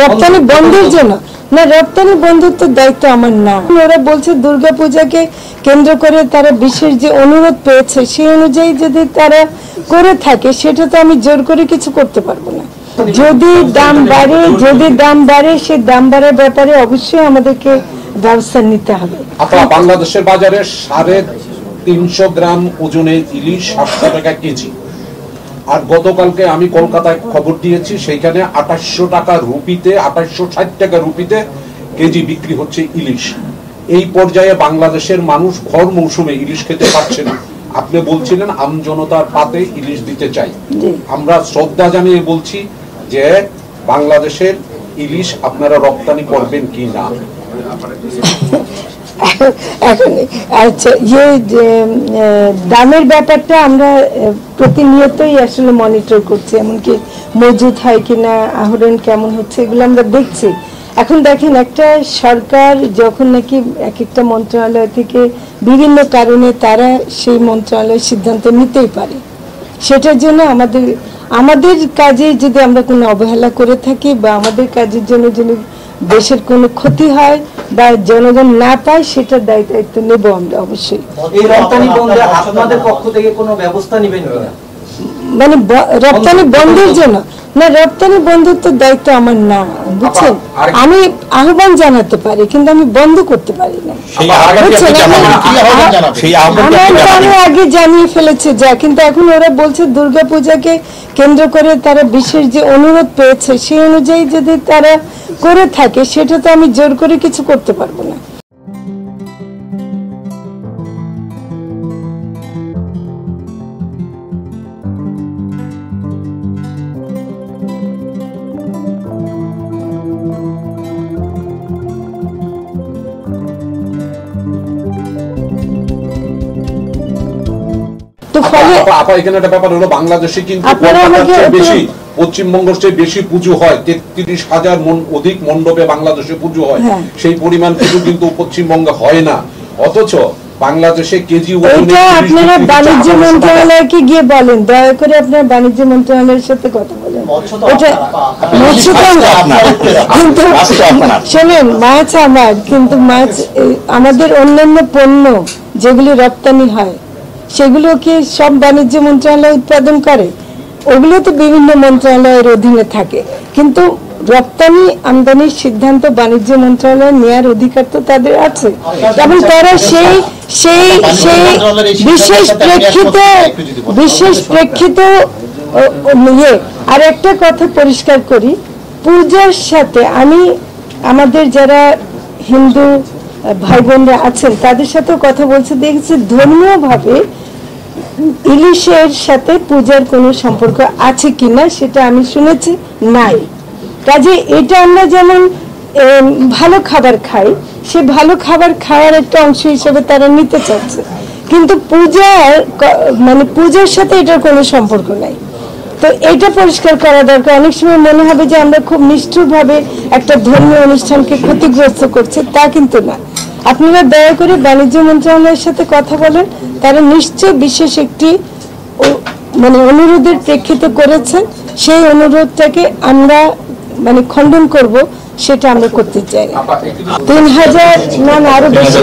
রপ্তানি বন্ধের জন্য না, রপ্তানি বন্ধুত্বের দায়িত্ব আমার না। ওরা বলছে দুর্গাপূজাকে কেন্দ্র করে তারা বিশেষ যে অনুরোধ পেয়েছে সেই অনুযায়ী যদি তারা করে থাকে সেটা তো আমি জোর করে কিছু করতে পারবো না। যদি দাম বাড়ে সেই দাম বাড়ার ব্যাপারে অবশ্যই আমাদেরকে ব্যবস্থা নিতে হবে। বাংলাদেশের বাজারে 350 গ্রাম ওজনের ইলিশ 700 টাকা কেজি, আর গতকালকে আমি কলকাতায় খবর দিয়েছি সেখানে 2800 টাকা রুপিতে 2860 টাকা রুপিতে কেজি বিক্রি হচ্ছে ইলিশ। এই পর্যায়ে বাংলাদেশের মানুষ ভর মৌসুমে ইলিশ খেতে পারছে না। আপনি বলছিলেন আমজনতার পাতে ইলিশ দিতে চাই, আমরা শ্রদ্ধা জানিয়ে বলছি যে বাংলাদেশের ইলিশ আপনারা রপ্তানি করবেন কি না। আচ্ছা, দামের ব্যাপারটা আমরা প্রতিনিয়তই আসলে মনিটর করছি, এমনকি মজুদ হয় কিনা, আহরণ কেমন হচ্ছে, এগুলো আমরা দেখছি। এখন দেখেন, একটা সরকার যখন নাকি এক একটা মন্ত্রণালয় থেকে বিভিন্ন কারণে তারা সেই মন্ত্রণালয়ের সিদ্ধান্ত নিতেই পারে, সেটার জন্য আমাদের কাজে যদি আমরা কোনো অবহেলা করে থাকি বা আমাদের কাজের জন্য যদি দেশের কোনো ক্ষতি হয় বা জনগণ না পায়, সেটার দায়িত্ব নেব আমরা অবশ্যই। এই রপ্তানি বন্ধে আপনাদের পক্ষ থেকে কোনো ব্যবস্থা নেবেন কিনা? মানে রপ্তানি বন্ধের জন্য না, রপ্তানি বন্ধুত্বের দায়িত্ব আমার না, বুঝছেন? আমি আহ্বান জানাতে পারি কিন্তু আমি বন্ধ করতে পারি না। আমি আগে জানিয়ে ফেলেছি যা, কিন্তু এখন ওরা বলছে দুর্গাপূজাকে কেন্দ্র করে তারা বিশেষ যে অনুরোধ পেয়েছে সেই অনুযায়ী যদি তারা করে থাকে সেটা তো আমি জোর করে কিছু করতে পারবো না। বাংলাদেশে কিন্তু পশ্চিমবঙ্গের চেয়ে বেশি পুজো হয়, 33,000 অধিক মণ্ডপে বাংলাদেশে পুজো হয়, সেই পরিমাণ পুজো কিন্তু পশ্চিমবঙ্গে হয় না। অথচ বাংলাদেশে কেজি আপনারা বাণিজ্য মন্ত্রণালয়কে গিয়ে বলেন, দয়া করে আপনার বাণিজ্য মন্ত্রণালয়ের সাথে কথা বলেন। কিন্তু শোনেন, মাছ আমার, কিন্তু মাছ আমাদের অন্যান্য পণ্য যেগুলি রপ্তানি হয় সেগুলো কি সব বাণিজ্য মন্ত্রণালয় উৎপাদন করে? ওগুলো তো বিভিন্ন মন্ত্রণালয়ের অধীনে থাকে, কিন্তু রপ্তানি আমদানির সিদ্ধান্ত বাণিজ্য মন্ত্রণালয় নেওয়ার অধিকার তো তাদের আছে, এবং তারা সেই বিশেষ প্রেক্ষিতে নিয়ে। আর একটা কথা পরিষ্কার করি, পূজার সাথে আমি আমাদের যারা হিন্দু ভাই বোনরা আছেন তাদের সাথেও কথা বলছে, দেখছি ধর্মীয় ভাবে ইলিশের সাথে পূজার কোনো সম্পর্ক আছে কিনা সেটা আমি শুনেছি নাই। কাজে এটা আমরা যেমন ভালো খাবার খাই, সে ভালো খাবার খাওয়ার একটা অংশ হিসেবে তারা নিতে চাচ্ছে, কিন্তু পূজার সাথে এটার কোনো সম্পর্ক নাই। তো এটা পরিষ্কার করা দরকার। অনেক সময় মনে হবে যে আমরা খুব নিষ্ঠুরভাবে একটা ধর্মীয় অনুষ্ঠানকে ক্ষতিগ্রস্ত করছে, তা কিন্তু না। আপনারা দয়া করে বাণিজ্য মন্ত্রণালয়ের সাথে কথা বলেন, তারা নিশ্চয় বিশেষ একটি অনুরোধের প্রেক্ষিতে করেছেন, সেই অনুরোধটাকে আমরা খণ্ডন করব, সেটা আমরা করতে চাই। 3,000 না আরো বেশি,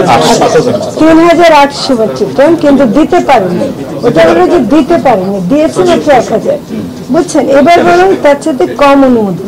3,800 মেট্রিক টন, কিন্তু দিতে পারেনি। ওটা হলো যে দিতে পারেনি, দিয়েছে মাত্র 1,000, বুঝছেন? এবার বরং তার সাথে কম অনুমতি।